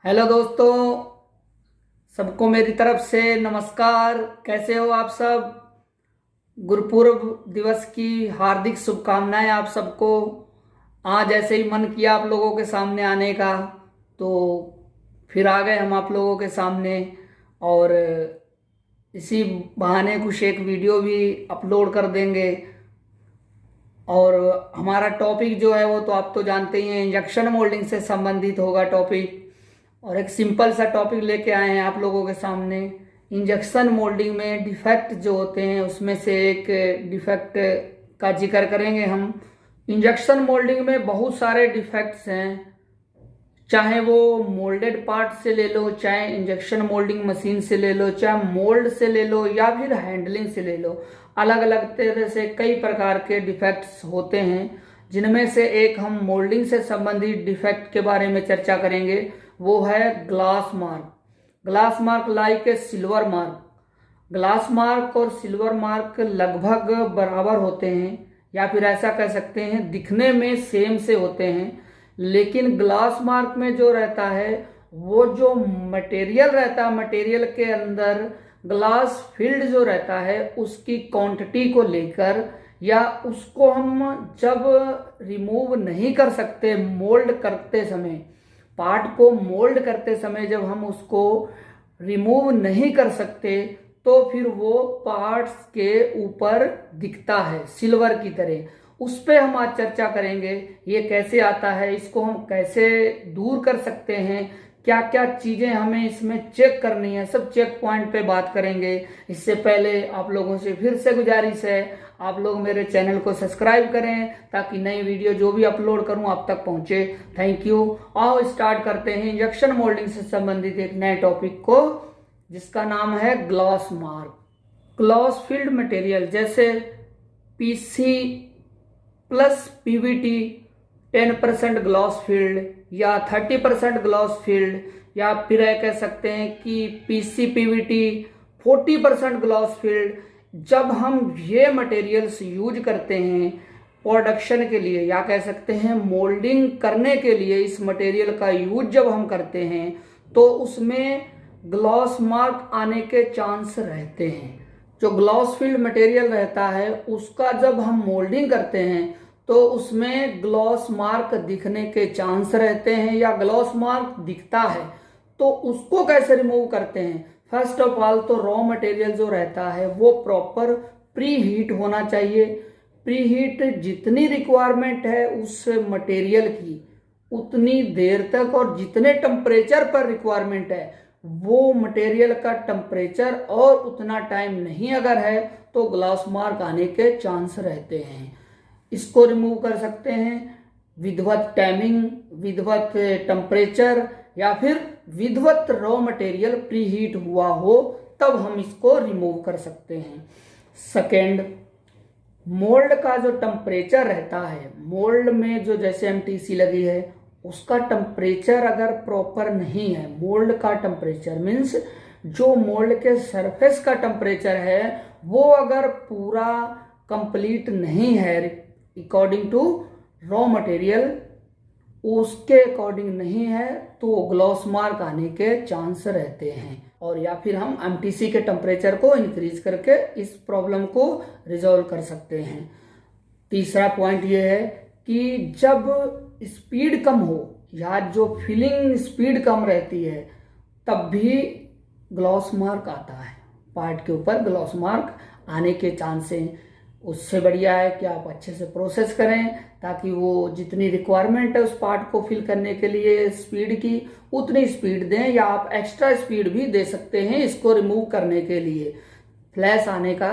Hello दोस्तों, सबको मेरी तरफ से नमस्कार। कैसे हो आप सब? गुरुपूर्व दिवस की हार्दिक शुभकामनाएं आप सबको। आज ऐसे ही मन किया आप लोगों के सामने आने का, तो फिर आ गए हम आप लोगों के सामने। और इसी बहाने कुछ एक वीडियो भी अपलोड कर देंगे। और हमारा टॉपिक जो है वो तो आप तो जानते ही हैं, इंजेक्शन मोल्डिंग से संबंधित होगा टॉपिक। और एक सिंपल सा टॉपिक लेके आए हैं आप लोगों के सामने। इंजेक्शन मोल्डिंग में डिफेक्ट जो होते हैं उसमें से एक डिफेक्ट का जिक्र करेंगे हम। इंजेक्शन मोल्डिंग में बहुत सारे डिफेक्ट्स हैं, चाहे वो मोल्डेड पार्ट से ले लो, चाहे इंजेक्शन मोल्डिंग मशीन से ले लो, चाहे मोल्ड से ले लो या फिर हैंडलिंग से ले लो। अलग अलग तरह से कई प्रकार के डिफेक्ट्स होते हैं, जिनमें से एक हम मोल्डिंग से संबंधित डिफेक्ट के बारे में चर्चा करेंगे। वो है glass mark. Glass mark like a silver mark. Glass mark और सिल्वर मार्क लगभग बराबर होते हैं, या फिर ऐसा कह सकते हैं दिखने में सेम से होते हैं। लेकिन ग्लास मार्क में जो रहता है, वो जो मटेरियल रहता है, मटेरियल के अंदर ग्लास फील्ड जो रहता है उसकी क्वांटिटी को लेकर, या उसको हम जब रिमूव नहीं कर सकते मोल्ड करते समय, पार्ट को मोल्ड करते समय जब हम उसको रिमूव नहीं कर सकते, तो फिर वो पार्ट्स के ऊपर दिखता है सिल्वर की तरह। उस पे हम आज चर्चा करेंगे, ये कैसे आता है, इसको हम कैसे दूर कर सकते हैं, क्या क्या चीजें हमें इसमें चेक करनी है, सब चेक पॉइंट पे बात करेंगे। इससे पहले आप लोगों से फिर से गुजारिश है, आप लोग मेरे चैनल को सब्सक्राइब करें ताकि नई वीडियो जो भी अपलोड करूं आप तक पहुंचे। Thank you. आओ स्टार्ट करते हैं इंजेक्शन मोल्डिंग से संबंधित एक नए टॉपिक को, जिसका नाम है gloss mark. Gloss filled material जैसे PC plus PVT 10% gloss filled या 30% ग्लॉस फील्ड, या फिर कह सकते हैं कि पीसी पीवीटी 40% ग्लॉस फील्ड। जब हम ये मटेरियल्स यूज करते हैं प्रोडक्शन के लिए, या कह सकते हैं मोल्डिंग करने के लिए, इस मटेरियल का यूज जब हम करते हैं तो उसमें ग्लॉस मार्क आने के चांस रहते हैं। जो ग्लॉस फील्ड मटेरियल रहता है उसका जब हम मोल्डिंग करते हैं तो उसमें ग्लॉस मार्क दिखने के चांस रहते हैं, या ग्लॉस मार्क दिखता है। तो उसको कैसे रिमूव करते हैं? फर्स्ट ऑफ ऑल तो रॉ मटेरियल जो रहता है वो प्रॉपर प्री हीट होना चाहिए। प्री हीट जितनी रिक्वायरमेंट है उस मटेरियल की, उतनी देर तक और जितने टेम्परेचर पर रिक्वायरमेंट है वो मटेरियल का टेम्परेचर और उतना टाइम नहीं अगर है तो ग्लॉस मार्क आने के चांस रहते हैं। इसको रिमूव कर सकते हैं विधवत टाइमिंग, विधवत टेम्परेचर, या फिर विधवत रॉ मटेरियल प्री हीट हुआ हो, तब हम इसको रिमूव कर सकते हैं। सेकेंड, मोल्ड का जो टेम्परेचर रहता है, मोल्ड में जो जैसे एमटीसी लगी है उसका टेम्परेचर अगर प्रॉपर नहीं है, मोल्ड का टेम्परेचर मीन्स जो मोल्ड के सरफेस का टेम्परेचर है वो अगर पूरा कंप्लीट नहीं है अकॉर्डिंग टू रॉ मटेरियल, उसके अकॉर्डिंग नहीं है, तो ग्लॉस मार्क आने के चांस रहते हैं। और या फिर हम एमटीसी के टेम्परेचर को इंक्रीज करके इस प्रॉब्लम को रिजॉल्व कर सकते हैं। तीसरा पॉइंट ये है कि जब स्पीड कम हो या जो फिलिंग स्पीड कम रहती है तब भी ग्लॉस मार्क आता है, पार्ट के ऊपर ग्लॉस मार्क आने के चांस हैं। उससे बढ़िया है कि आप अच्छे से प्रोसेस करें ताकि वो जितनी रिक्वायरमेंट है उस पार्ट को फिल करने के लिए स्पीड की, उतनी स्पीड दें, या आप एक्स्ट्रा स्पीड भी दे सकते हैं इसको रिमूव करने के लिए। फ्लैश आने का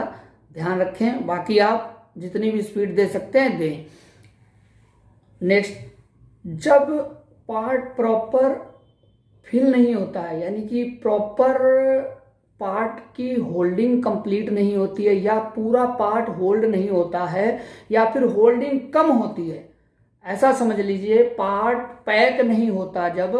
ध्यान रखें, बाकी आप जितनी भी स्पीड दे सकते हैं दें। नेक्स्ट, जब पार्ट प्रॉपर फिल नहीं होता है, यानी कि प्रॉपर पार्ट की होल्डिंग कंप्लीट नहीं होती है, या पूरा पार्ट होल्ड नहीं होता है, या फिर होल्डिंग कम होती है, ऐसा समझ लीजिए पार्ट पैक नहीं होता जब,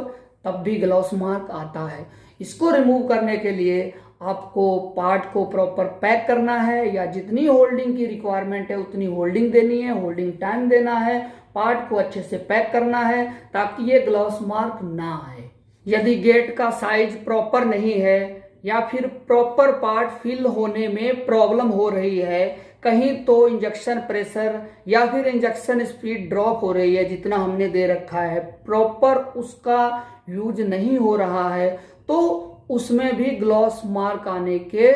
तब भी ग्लॉस मार्क आता है। इसको रिमूव करने के लिए आपको पार्ट को प्रॉपर पैक करना है, या जितनी होल्डिंग की रिक्वायरमेंट है उतनी होल्डिंग देनी है, होल्डिंग टाइम देना है, पार्ट को अच्छे से पैक करना है ताकि ये ग्लॉस मार्क ना आए। यदि गेट का साइज प्रॉपर नहीं है या फिर प्रॉपर पार्ट फिल होने में प्रॉब्लम हो रही है, कहीं तो इंजेक्शन प्रेशर या फिर इंजेक्शन स्पीड ड्रॉप हो रही है, जितना हमने दे रखा है प्रॉपर उसका यूज नहीं हो रहा है, तो उसमें भी ग्लॉस मार्क आने के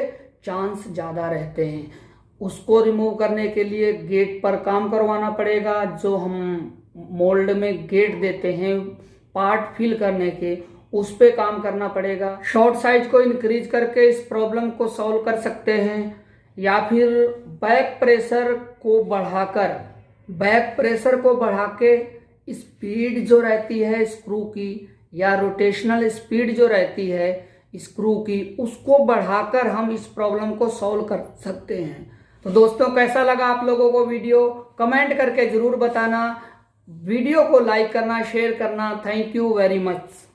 चांस ज़्यादा रहते हैं। उसको रिमूव करने के लिए गेट पर काम करवाना पड़ेगा। जो हम मोल्ड में गेट देते हैं पार्ट फिल करने के, उस पे काम करना पड़ेगा। शॉर्ट साइज को इंक्रीज करके इस प्रॉब्लम को सॉल्व कर सकते हैं, या फिर बैक प्रेशर को बढ़ा के स्पीड जो रहती है स्क्रू की, या रोटेशनल स्पीड जो रहती है स्क्रू की, उसको बढ़ाकर हम इस प्रॉब्लम को सॉल्व कर सकते हैं। तो दोस्तों, कैसा लगा आप लोगों को वीडियो, कमेंट करके जरूर बताना। वीडियो को लाइक करना, शेयर करना। Thank you very much.